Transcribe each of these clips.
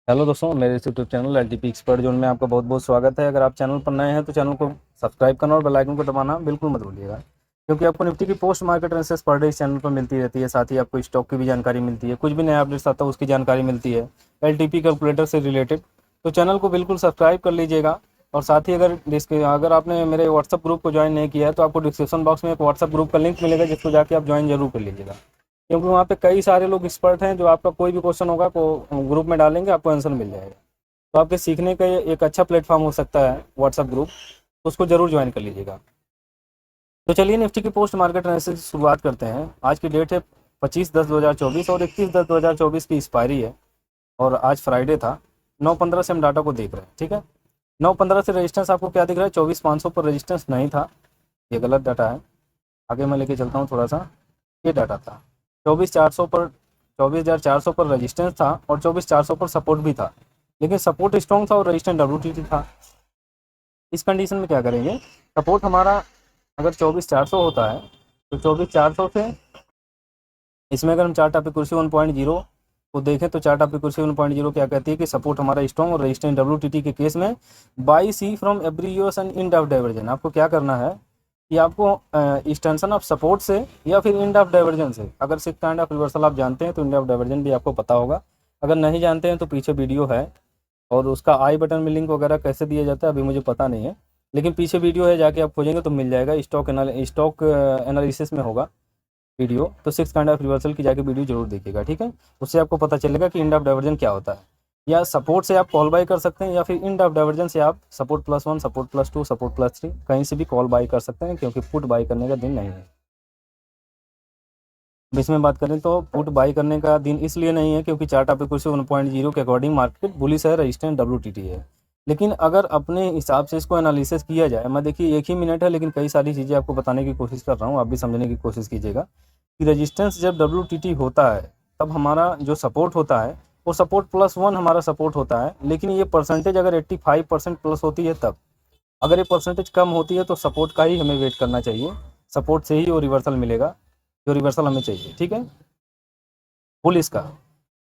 Hello दोस्तों, मेरे इस YouTube channel LTP expert zone में आपका बहुत बहुत स्वागत है। अगर आप चैनल पर नए हैं तो चैनल को सब्सक्राइब करना और बेल आइकन को दबाना बिल्कुल मत भूलिएगा, क्योंकि आपको निफ्टी की post market analysis per day इस चैनल पर मिलती रहती है। साथ ही आपको स्टॉक की भी जानकारी मिलती है, कुछ भी नया अपडेट्स आता है उसकी जानकारी मिलती है एलटीपी कैलकुलेटर से रिलेटेड। तो चैनल को बिल्कुल सब्सक्राइब कर लीजिएगा। और साथ ही अगर आपने मेरे व्हाट्सअप ग्रुप को ज्वाइन नहीं किया है तो आपको डिस्क्रिप्शन बॉक्स में एक व्हाट्सअप ग्रुप का लिंक मिलेगा, जिसको जाके आप ज्वाइन जरूर कर लीजिएगा, क्योंकि वहाँ पे कई सारे लोग एक्सपर्ट हैं जो आपका कोई भी क्वेश्चन होगा को ग्रुप में डालेंगे, आपको आंसर मिल जाएगा। तो आपके सीखने का ये एक अच्छा प्लेटफॉर्म हो सकता है व्हाट्सअप ग्रुप, तो उसको जरूर ज्वाइन कर लीजिएगा। तो चलिए निफ्टी की पोस्ट मार्केट एनालिसिस की शुरुआत करते हैं। आज की डेट है 25/10/2024 और 21/10/2024 की एक्सपायरी है। और आज फ्राइडे था। 9/15 से हम डाटा को देख रहे हैं, ठीक है। 9/15 से रजिस्टेंस आपको क्या दिख रहा है? 24,500 पर रजिस्टेंस नहीं था, ये गलत डाटा है। आगे मैं लेके चलता हूँ थोड़ा सा। ये डाटा था 24,400 पर, 24,400 पर रजिस्टेंस था और 24,400 पर सपोर्ट भी था, लेकिन सपोर्ट स्ट्रॉन्ग था और रजिस्टेंस डब्ल्यूटीटी था। इस कंडीशन में क्या करेंगे? सपोर्ट हमारा अगर 24,400 होता है तो 24,400 से इसमें अगर हम चार्ट ऑफ एक्यूरेसी 1.0 को देखें तो चार्ट ऑफ एक्यूरेसी 1.0 क्या कहती है कि सपोर्ट हमारा स्ट्रॉन्ग और रेजिस्टेंस डब्ल्यूटीटी के केस में buy C from every US and end of divergence. आपको क्या करना है कि आपको एक्सटेंशन ऑफ सपोर्ट से या फिर इंड ऑफ डाइवर्जन से, अगर सिक्स काइंड ऑफ रिवर्सल आप जानते हैं तो इंड ऑफ डाइवर्जन भी आपको पता होगा। अगर नहीं जानते हैं तो पीछे वीडियो है, और उसका आई बटन में लिंक वगैरह कैसे दिया जाता है अभी मुझे पता नहीं है, लेकिन पीछे वीडियो है, जाके आप खोजेंगे तो मिल जाएगा। स्टॉक एनालिसिस में होगा वीडियो, तो सिक्स काइंड ऑफ रिवर्सल की जाके वीडियो जरूर देखिएगा, ठीक है। उससे आपको पता चलेगा कि इंड ऑफ डाइवर्जन क्या होता है। या सपोर्ट से आप कॉल बाई कर सकते हैं, या फिर इंड ऑफ डाइवर्जन से आप सपोर्ट +1, सपोर्ट +2, सपोर्ट +3 कहीं से भी कॉल बाई कर सकते हैं, क्योंकि पुट बाई करने का दिन नहीं है। अब इसमें बात करें तो पुट बाई करने का दिन इसलिए नहीं है क्योंकि चार्ट ऑफ एक्यूरेसी 1.0 के अकॉर्डिंग मार्केट बुलिश है, रजिस्टेंस डब्ल्यूटीटी है। लेकिन अगर अपने हिसाब से इसको एनालिसिस किया जाए, मैं देखिए 1 ही मिनट है लेकिन कई सारी चीज़ें आपको बताने की कोशिश कर रहा हूँ, आप भी समझने की कोशिश कीजिएगा कि रेजिस्टेंस जब डब्ल्यूटीटी होता है तब हमारा जो सपोर्ट होता है वो सपोर्ट +1 हमारा सपोर्ट होता है। लेकिन ये परसेंटेज अगर 85% प्लस होती है तब, अगर ये परसेंटेज कम होती है तो सपोर्ट का ही हमें वेट करना चाहिए। सपोर्ट से ही वो रिवर्सल मिलेगा, जो रिवर्सल हमें चाहिए, ठीक है, बुलिश का।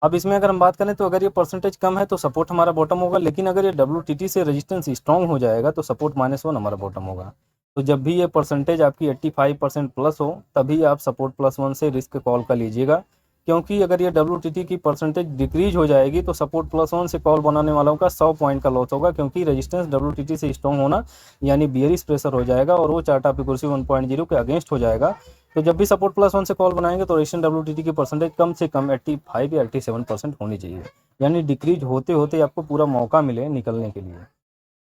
अब इसमें अगर हम बात करें तो अगर ये परसेंटेज कम है तो सपोर्ट हमारा बॉटम होगा, लेकिन अगर ये डब्ल्यूटीटी से रेजिस्टेंस स्ट्रॉन्ग हो जाएगा तो सपोर्ट -1 हमारा बॉटम होगा। तो जब भी ये परसेंटेज आपकी 85% प्लस हो तभी आप सपोर्ट +1 से रिस्क कॉल कर लीजिएगा, क्योंकि अगर ये डब्ल्यूटीटी की परसेंटेज डिक्रीज हो जाएगी तो सपोर्ट +1 से कॉल बनाने वालों का 100 पॉइंट का लॉस होगा, क्योंकि रेजिस्टेंस डब्ल्यूटीटी से स्ट्रॉन्ग होना यानी बियरिश प्रेशर हो जाएगा और वो चार्ट ऑफ एक्यूरेसी 1.0 के अगेंस्ट हो जाएगा। तो जब भी सपोर्ट +1 से कॉल बनाएंगे तो रेजिस्टेंस डब्ल्यूटीटी की परसेंटेज कम से कम 85 या 87% होनी चाहिए, यानी डिक्रीज होते होते आपको पूरा मौका मिले निकलने के लिए।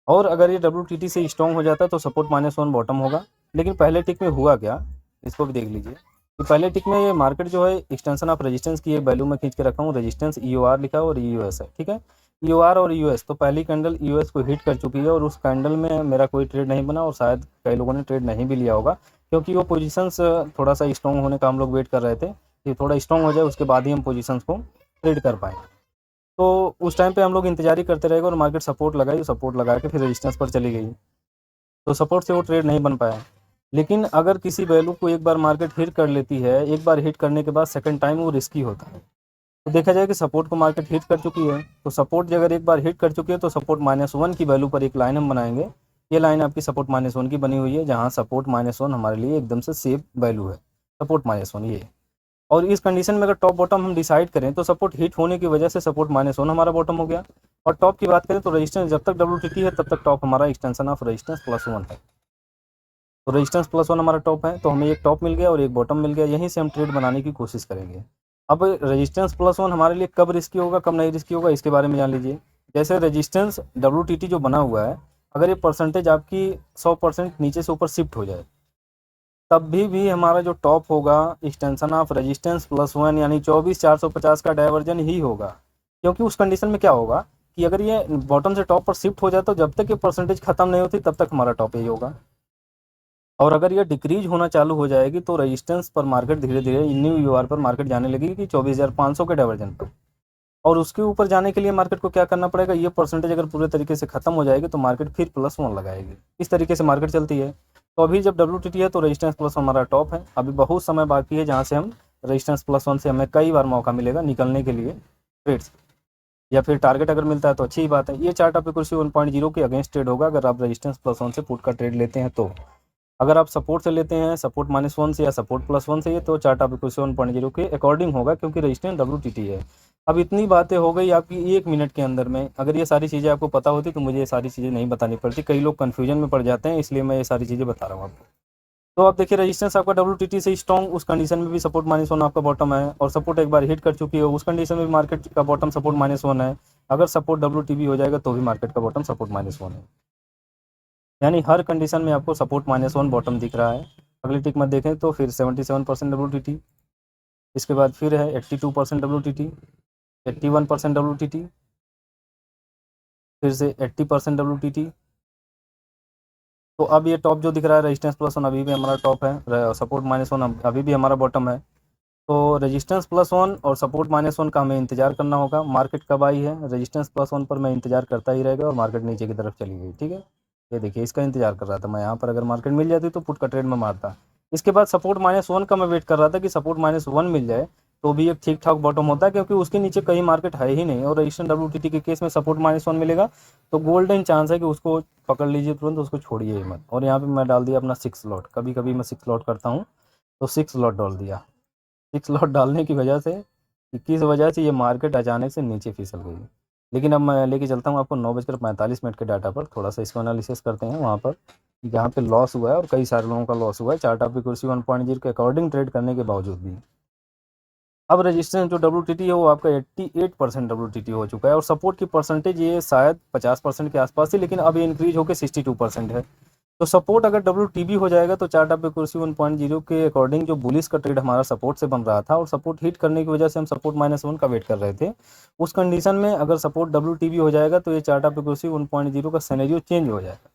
और अगर ये डब्ल्यूटीटी से स्ट्रॉन्ग हो जाता है तो सपोर्ट -1 बॉटम होगा। लेकिन पहले टिक में हुआ क्या, इसको भी देख लीजिए। तो पहले टिक में ये मार्केट जो है एक्सटेंशन ऑफ रेजिस्टेंस की वैल्यू में खींच के रखा हूँ, रेजिस्टेंस EOR लिखा और EOS है, ठीक है। EOR और EOS, तो पहली कैंडल EOS को हिट कर चुकी है और उस कैंडल में मेरा कोई ट्रेड नहीं बना और शायद कई लोगों ने ट्रेड नहीं भी लिया होगा, क्योंकि वो पोजीशंस थोड़ा सा स्ट्रॉन्ग होने का हम लोग वेट कर रहे थे कि थोड़ा स्ट्रॉन्ग हो जाए उसके बाद ही हम पोजीशंस को ट्रेड कर पाएँ। तो उस टाइम पे हम लोग इंतजार ही करते रहेगा और मार्केट सपोर्ट लगाई, सपोर्ट लगा के फिर रेजिस्टेंस पर चली गई, तो सपोर्ट से वो ट्रेड नहीं बन पाया। लेकिन अगर किसी वैल्यू को एक बार मार्केट हिट कर लेती है, एक बार हिट करने के बाद सेकंड टाइम वो रिस्की होता है। तो देखा जाए कि सपोर्ट को मार्केट हिट कर चुकी है, तो सपोर्ट अगर एक बार हिट कर चुकी है तो सपोर्ट -1 की वैल्यू पर एक लाइन हम बनाएंगे। ये लाइन आपकी सपोर्ट -1 की बनी हुई है, जहाँ सपोर्ट -1 हमारे लिए एकदम से सेफ वैल्यू है, सपोर्ट -1 ये। और इस कंडीशन में अगर टॉप बॉटम हम डिसाइड करें तो सपोर्ट हिट होने की वजह से सपोर्ट -1 हमारा बॉटम हो गया। और टॉप की बात करें तो रेजिस्टेंस जब तक डब्ल्यूटीटी है तब तक टॉप हमारा एक्सटेंशन ऑफ रेजिस्टेंस +1 है। तो रेजिस्टेंस +1 हमारा टॉप है, तो हमें एक टॉप मिल गया और एक बॉटम मिल गया, यहीं से हम ट्रेड बनाने की कोशिश करेंगे। अब रेजिस्टेंस +1 हमारे लिए कब रिस्की होगा कब नहीं रिस्की होगा इसके बारे में जान लीजिए। जैसे रेजिस्टेंस डब्ल्यूटीटी जो बना हुआ है, अगर ये परसेंटेज आपकी 100% नीचे से ऊपर शिफ्ट हो जाए तब भी हमारा जो टॉप होगा एक्सटेंशन ऑफ रेजिस्टेंस +1 यानी 24,450 का डाइवर्जन ही होगा। क्योंकि उस कंडीशन में क्या होगा कि अगर ये बॉटम से टॉप पर शिफ्ट हो जाए तो जब तक ये परसेंटेज खत्म नहीं होती तब तक हमारा टॉप यही होगा। और अगर ये डिक्रीज होना चालू हो जाएगी तो रेजिस्टेंस पर मार्केट धीरे धीरे न्यू यूआर पर मार्केट जाने लगेगी कि 24,500 के डाइवर्जन पर। और उसके ऊपर जाने के लिए मार्केट को क्या करना पड़ेगा, ये परसेंटेज अगर पूरे तरीके से खत्म हो जाएगी तो मार्केट फिर +1 लगाएगी। इस तरीके से मार्केट चलती है। तो अभी जब डब्ल्यूटीटी है तो रेजिस्टेंस +1 हमारा टॉप है, अभी बहुत समय बाकी है जहाँ से हम रेजिस्टेंस +1 से हमें कई बार मौका मिलेगा निकलने के लिए ट्रेड से। या फिर टारगेट अगर मिलता है तो अच्छी ही बात है। ये चार्ट आपकी कुर्सी 1.0 के अगेंस्ट ट्रेड होगा अगर आप रेजिस्टेंस +1 से पुट का ट्रेड लेते हैं तो। अगर आप सपोर्ट से लेते हैं, सपोर्ट -1 से या सपोर्ट +1 से, ये तो चार्ट आपकी कुर्सी 1.0 के अकॉर्डिंग होगा क्योंकि रेजिस्टेंस WTT है। अब इतनी बातें हो गई आपकी 1 मिनट के अंदर में। अगर ये सारी चीज़ें आपको पता होती तो मुझे ये सारी चीज़ें नहीं बतानी पड़ती। कई लोग कन्फ्यूजन में पड़ जाते हैं, इसलिए मैं ये सारी चीज़ें बता रहा हूँ आपको। तो आप देखिए रेजिस्टेंस आपका WTT से स्ट्रॉन्ग, उस कंडीशन में भी सपोर्ट -1 आपका बॉटम है, और सपोर्ट एक बार हिट कर चुकी है, उस कंडीशन में भी मार्केट का बॉटम सपोर्ट -1 है। अगर सपोर्ट WTB हो जाएगा तो भी मार्केट का बॉटम सपोर्ट -1 है। यानी हर कंडीशन में आपको सपोर्ट -1 बॉटम दिख रहा है। अगली टिक में देखें तो फिर 77% WTT, इसके बाद फिर है 82% WTT, 81% WTT, फिर से 80% WTT। तो अब ये टॉप जो दिख रहा है रेजिस्टेंस +1 अभी भी हमारा टॉप है, सपोर्ट -1 अभी भी हमारा बॉटम है। तो रेजिस्टेंस +1 और सपोर्ट -1 का हमें इंतजार करना होगा। मार्केट कब आई है, रेजिस्टेंस +1 पर मैं इंतजार करता ही रहेगा और मार्केट नीचे की तरफ चली गई, ठीक है। ये देखिए इसका इंतजार कर रहा था मैं, यहाँ पर अगर मार्केट मिल जाती तो पुट का ट्रेड में मारता। इसके बाद सपोर्ट -1 का मैं वेट कर रहा था कि सपोर्ट -1 मिल जाए तो भी एक ठीक ठाक बॉटम होता है, क्योंकि उसके नीचे कहीं मार्केट है ही नहीं, और रेजिस्टेंस WTT के केस में सपोर्ट -1 मिलेगा तो गोल्डन चांस है कि उसको पकड़ लीजिए तुरंत, उसको छोड़िए ही मत। और यहाँ पे मैं डाल दिया अपना 6 लॉट, कभी कभी मैं 6 लॉट करता हूँ तो 6 लॉट डाल दिया। 6 लॉट डालने की वजह से कि किस वजह से ये मार्केट अचानक से नीचे फिसल गई। लेकिन अब मैं लेके चलता हूँ आपको 9:45 के डाटा पर, थोड़ा सा इसको एनालिसिस करते हैं वहाँ पर जहाँ पे लॉस हुआ है, और कई सारे लोगों का लॉस हुआ है चार्ट आपकी कुर्सी 1.0 के अकॉर्डिंग ट्रेड करने के बावजूद भी। अब रेजिस्टेंस जो WTT है वो आपका 88% WTT हो चुका है, और सपोर्ट की परसेंटेज ये शायद 50% के आसपास थी, लेकिन अब ये इंक्रीज होकर 62% है। तो सपोर्ट अगर WTB हो जाएगा तो चार्ट आपकी कुर्सी 1.0 के अकॉर्डिंग जो बुलिस का ट्रेड हमारा सपोर्ट से बन रहा था, और सपोर्ट हिट करने की वजह से हम सपोर्ट -1 का वेट कर रहे थे, उस कंडीशन में अगर सपोर्ट WTB हो जाएगा तो ये चार्ट आपकी कुर्सी 1.0 का सिनेरियो चेंज हो जाएगा।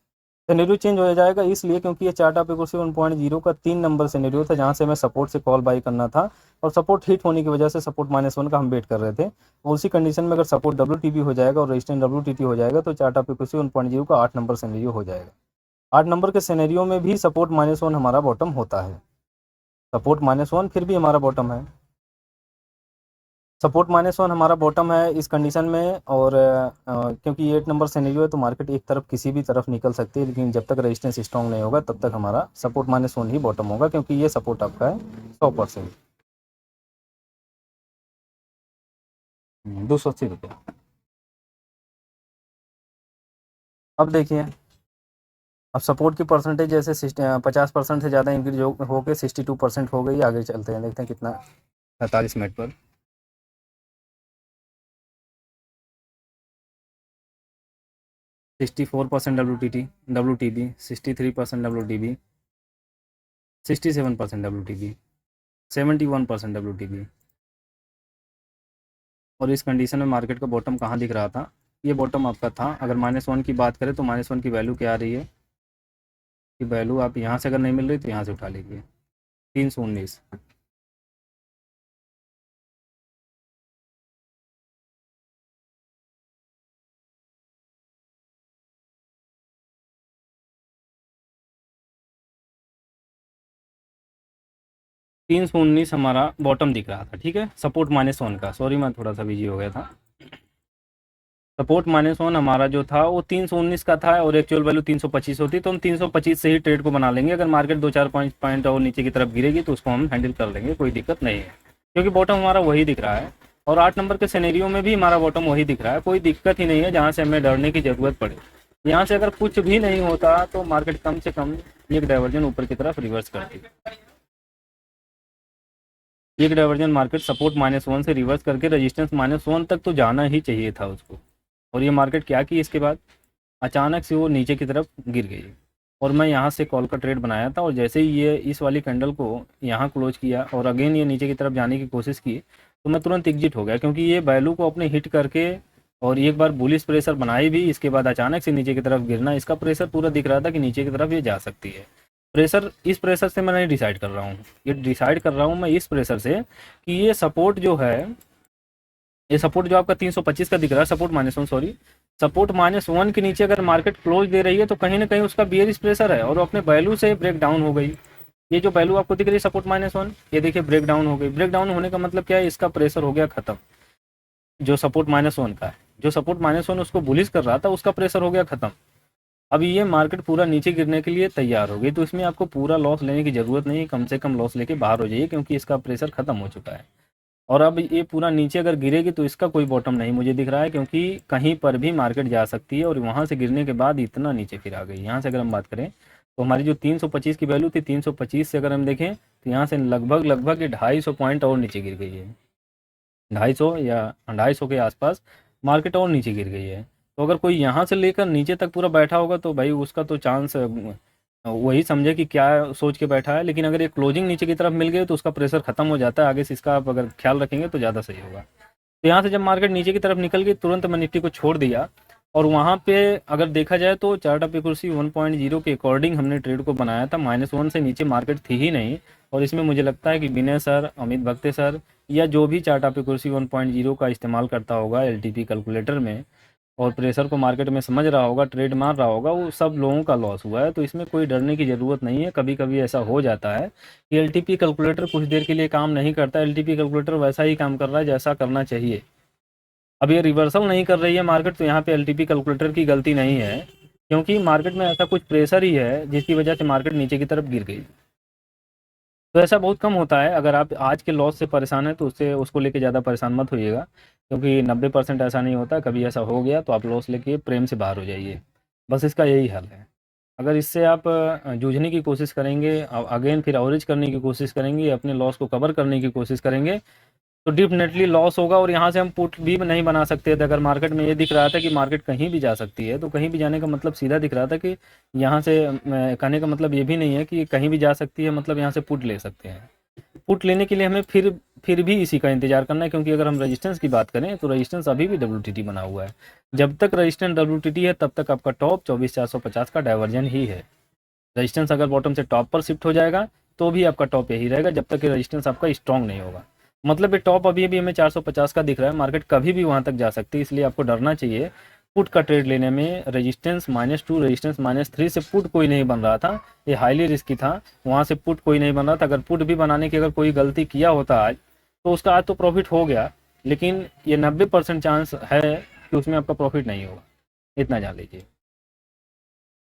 सिनेरियो चेंज हो जाएगा इसलिए क्योंकि ये चार्ट आपकी कुर्सी 1.0 का 3 नंबर सिनेरियो था जहाँ से हमें सपोर्ट से कॉल बाई करना था, और सपोर्ट हिट होने की वजह से सपोर्ट -1 का हम वेट कर रहे थे। और उसी कंडीशन में अगर सपोर्ट WTB हो जाएगा और रेजिस्टेंस WTT हो जाएगा तो चार्ट आपकी कुर्सी 1.0 का 8 नंबर सिनेरियो हो जाएगा। 8 नंबर के सिनेरियो में भी सपोर्ट -1 हमारा बॉटम होता है, सपोर्ट -1 फिर भी हमारा बॉटम है, सपोर्ट -1 हमारा बॉटम है इस कंडीशन में। और क्योंकि ये 8 नंबर सिनेरियो है तो मार्केट एक तरफ किसी भी तरफ निकल सकती है, लेकिन जब तक रेजिस्टेंस स्ट्रॉन्ग नहीं होगा तब तक हमारा सपोर्ट -1 ही बॉटम होगा, क्योंकि ये सपोर्ट आपका है 100%। 280 रुपये। अब देखिए, अब सपोर्ट की परसेंटेज जैसे 50% से ज़्यादा इंक्रीज हो के 62% हो गई। आगे चलते हैं, देखते हैं कितना 45 मिनट पर। 64% WTB, 63% WTB, 67% WTB, 71% WTB। और इस कंडीशन में मार्केट का बॉटम कहाँ दिख रहा था, ये बॉटम आपका था। अगर -1 की बात करें तो -1 की वैल्यू क्या आ रही है, कि वैल्यू आप यहाँ से अगर नहीं मिल रही तो यहाँ से उठा लीजिए, 319। तीन सौ उन्नीस हमारा बॉटम दिख रहा था, ठीक है, सपोर्ट -1 का। सॉरी मैं थोड़ा सा बिजी हो गया था। सपोर्ट -1 हमारा जो था वो 319 का था, और एक्चुअल वैल्यू 325 होती, तो हम 325 से ही ट्रेड को बना लेंगे। अगर मार्केट 2-4 पॉइंट और नीचे की तरफ गिरेगी तो उसको हम हैंडल कर लेंगे, कोई दिक्कत नहीं है, क्योंकि बॉटम हमारा वही दिख रहा है। और 8 नंबर के सिनेरियो में भी हमारा बॉटम वही दिख रहा है, कोई दिक्कत ही नहीं है जहाँ से हमें डरने की ज़रूरत पड़े। यहाँ से अगर कुछ भी नहीं होता तो मार्केट कम से कम एक डाइवर्जन ऊपर की तरफ रिवर्स करती, एक डाइवर्जन मार्केट सपोर्ट -1 से रिवर्स करके रेजिस्टेंस -1 तक तो जाना ही चाहिए था उसको। और ये मार्केट क्या की, इसके बाद अचानक से वो नीचे की तरफ गिर गई, और मैं यहाँ से कॉल का ट्रेड बनाया था, और जैसे ही ये इस वाली कैंडल को यहाँ क्लोज किया और अगेन ये नीचे की तरफ जाने की कोशिश की तो मैं तुरंत एग्जिट हो गया, क्योंकि ये वैल्यू को अपने हिट करके और एक बार बुलिश प्रेशर बनाई भी, इसके बाद अचानक से नीचे की तरफ गिरना, इसका प्रेशर पूरा दिख रहा था कि नीचे की तरफ ये जा सकती है। प्रेशर, इस प्रेशर से मैं नहीं डिसाइड कर रहा हूँ, ये डिसाइड कर रहा हूँ मैं इस प्रेशर से कि ये सपोर्ट जो है, ये सपोर्ट जो आपका 325 का दिख रहा है, सपोर्ट -1 सॉरी, सपोर्ट -1 के नीचे अगर मार्केट क्लोज दे रही है तो कहीं ना कहीं उसका बियरिश प्रेशर है, और अपने वैल्यू से ब्रेक डाउन हो गई। ये जो वैल्यू आपको दिख रही है सपोर्ट -1, ये देखिए ब्रेक डाउन हो गई। ब्रेक डाउन होने का मतलब क्या है, इसका प्रेशर हो गया खत्म। जो सपोर्ट -1 का है, जो सपोर्ट -1 उसको बुलिश कर रहा था, उसका प्रेशर हो गया ख़त्म। अब ये मार्केट पूरा नीचे गिरने के लिए तैयार हो गई, तो इसमें आपको पूरा लॉस लेने की ज़रूरत नहीं है, कम से कम लॉस लेके बाहर हो जाइए, क्योंकि इसका प्रेशर ख़त्म हो चुका है। और अब ये पूरा नीचे अगर गिरेगी तो इसका कोई बॉटम नहीं मुझे दिख रहा है, क्योंकि कहीं पर भी मार्केट जा सकती है, और वहाँ से गिरने के बाद इतना नीचे फिर आ गई। यहाँ से अगर हम बात करें तो हमारी जो 325 की वैल्यू थी, 325 से अगर हम देखें तो यहाँ से लगभग लगभग ये 250 पॉइंट और नीचे गिर गई है। 250 या 250 के आसपास मार्केट और नीचे गिर गई है। तो अगर कोई यहाँ से लेकर नीचे तक पूरा बैठा होगा तो भाई उसका तो चांस वही समझे कि क्या सोच के बैठा है। लेकिन अगर ये क्लोजिंग नीचे की तरफ मिल गई तो उसका प्रेशर खत्म हो जाता है, आगे से इसका आप अगर ख्याल रखेंगे तो ज़्यादा सही होगा। तो यहाँ से जब मार्केट नीचे की तरफ निकल गई, तुरंत मैं निफ्टी को छोड़ दिया, और वहाँ पे अगर देखा जाए तो चार्ट ऑफ एक्यूरेसी 1.0 के अकॉर्डिंग हमने ट्रेड को बनाया था। -1 से नीचे मार्केट थी ही नहीं, और इसमें मुझे लगता है कि विनय सर, अमित भक्ते सर, या जो भी चार्ट ऑफ एक्यूरेसी 1.0 का इस्तेमाल करता होगा एलटीपी कैलकुलेटर में, और प्रेशर को मार्केट में समझ रहा होगा, ट्रेड मार रहा होगा, वो सब लोगों का लॉस हुआ है। तो इसमें कोई डरने की ज़रूरत नहीं है। कभी कभी ऐसा हो जाता है कि एलटीपी कैलकुलेटर कुछ देर के लिए काम नहीं करता। एलटीपी कैलकुलेटर वैसा ही काम कर रहा है जैसा करना चाहिए। अब ये रिवर्सल नहीं कर रही है मार्केट, तो यहाँ पे एलटीपी कैलकुलेटर की गलती नहीं है, क्योंकि मार्केट में ऐसा कुछ प्रेशर ही है जिसकी वजह से मार्केट नीचे की तरफ गिर गई। तो ऐसा बहुत कम होता है। अगर आप आज के लॉस से परेशान हैं तो उससे उसको लेके ज़्यादा परेशान मत होइएगा, क्योंकि 90% ऐसा नहीं होता। कभी ऐसा हो गया तो आप लॉस लेके प्रेम से बाहर हो जाइए, बस इसका यही हल है। अगर इससे आप जूझने की कोशिश करेंगे, अगेन फिर एवरेज करने की कोशिश करेंगे, अपने लॉस को कवर करने की कोशिश करेंगे, तो डेफिनेटली लॉस होगा। और यहाँ से हम पुट भी नहीं बना सकते थे। अगर मार्केट में ये दिख रहा था कि मार्केट कहीं भी जा सकती है, तो कहीं भी जाने का मतलब सीधा दिख रहा था कि यहाँ से कहने का मतलब ये भी नहीं है कि कहीं भी जा सकती है मतलब यहाँ से पुट ले सकते हैं। पुट लेने के लिए हमें फिर भी इसी का इंतजार करना है, क्योंकि अगर हम रेजिस्टेंस की बात करें तो रेजिस्टेंस अभी भी WTT बना हुआ है। जब तक रेजिस्टेंस WTT है तब तक आपका टॉप 24,450 का डाइवर्जन ही है। रेजिस्टेंस अगर बॉटम से टॉप पर शिफ्ट हो जाएगा तो भी आपका टॉप यही रहेगा, जब तक कि रेजिस्टेंस आपका स्ट्रॉन्ग नहीं होगा। मतलब ये टॉप अभी भी हमें 450 का दिख रहा है, मार्केट कभी भी वहाँ तक जा सकती है, इसलिए आपको डरना चाहिए। पुट का ट्रेड लेने में रेजिस्टेंस -2, रेजिस्टेंस -3 से पुट कोई नहीं बन रहा था, ये हाईली रिस्की था। वहाँ से पुट कोई नहीं बन रहा था। अगर पुट भी बनाने की अगर कोई गलती किया होता आज, तो उसका आज तो प्रॉफिट हो गया, लेकिन ये 90% चांस है कि उसमें आपका प्रॉफिट नहीं होगा, इतना जान लीजिए।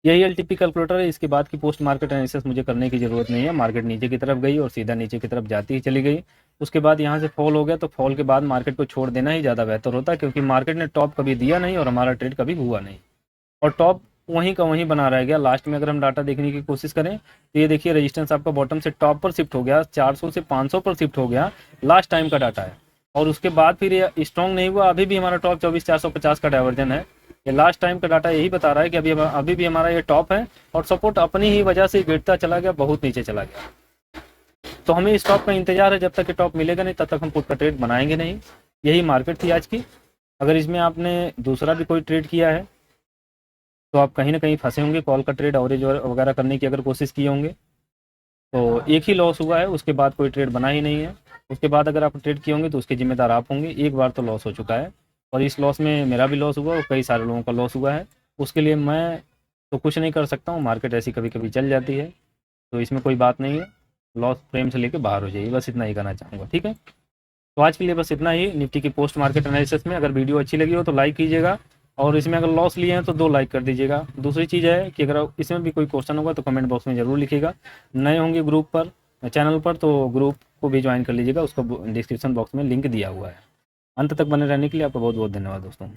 यही एलटीपी कैलकुलेटर है। इसके बाद की पोस्ट मार्केट एनालिसिस मुझे करने की ज़रूरत नहीं है। मार्केट नीचे की तरफ गई और सीधा नीचे की तरफ जाती ही चली गई। उसके बाद यहाँ से फॉल हो गया, तो फॉल के बाद मार्केट को छोड़ देना ही ज़्यादा बेहतर होता है, क्योंकि मार्केट ने टॉप कभी दिया नहीं और हमारा ट्रेड कभी हुआ नहीं, और टॉप वहीं का वहीं बना रह गया। लास्ट में अगर हम डाटा देखने की कोशिश करें तो ये देखिए, रेजिस्टेंस आपका बॉटम से टॉप पर शिफ्ट हो गया, 400 से 500 पर शिफ्ट हो गया, लास्ट टाइम का डाटा है। और उसके बाद फिर ये स्ट्रॉन्ग नहीं हुआ। अभी भी हमारा टॉप 24,450 का डाइवर्जन है। ये लास्ट टाइम का डाटा यही बता रहा है कि अभी भी हमारा ये टॉप है, और सपोर्ट अपनी ही वजह से गिरता चला गया, बहुत नीचे चला गया। तो हमें इस टॉप का इंतजार है। जब तक ये टॉप मिलेगा नहीं तब तक हम पुट का ट्रेड बनाएंगे नहीं। यही मार्केट थी आज की। अगर इसमें आपने दूसरा भी कोई ट्रेड किया है तो आप कहीं ना कहीं फंसे होंगे। कॉल का ट्रेड एवरेज वगैरह करने की अगर कोशिश किए होंगे तो एक ही लॉस हुआ है, उसके बाद कोई ट्रेड बना ही नहीं है। उसके बाद अगर आप ट्रेड किए होंगे तो उसके जिम्मेदार आप होंगे। एक बार तो लॉस हो चुका है, और इस लॉस में मेरा भी लॉस हुआ और कई सारे लोगों का लॉस हुआ है। उसके लिए मैं तो कुछ नहीं कर सकता हूँ, मार्केट ऐसी कभी कभी चल जाती है, तो इसमें कोई बात नहीं है। लॉस फ्रेम से लेके बाहर हो जाइए, बस इतना ही कहना चाहूँगा। ठीक है, तो आज के लिए बस इतना ही निफ्टी की पोस्ट मार्केट एनालिसिस में। अगर वीडियो अच्छी लगी हो तो लाइक कीजिएगा, और इसमें अगर लॉस लिए हैं तो 2 लाइक कर दीजिएगा। दूसरी चीज़ है कि अगर इसमें भी कोई क्वेश्चन होगा तो कमेंट बॉक्स में ज़रूर लिखिएगा। नए होंगे ग्रुप पर, चैनल पर, तो ग्रुप को भी ज्वाइन कर लीजिएगा, उसका डिस्क्रिप्शन बॉक्स में लिंक दिया हुआ है। अंत तक बने रहने के लिए आपका बहुत बहुत धन्यवाद दोस्तों।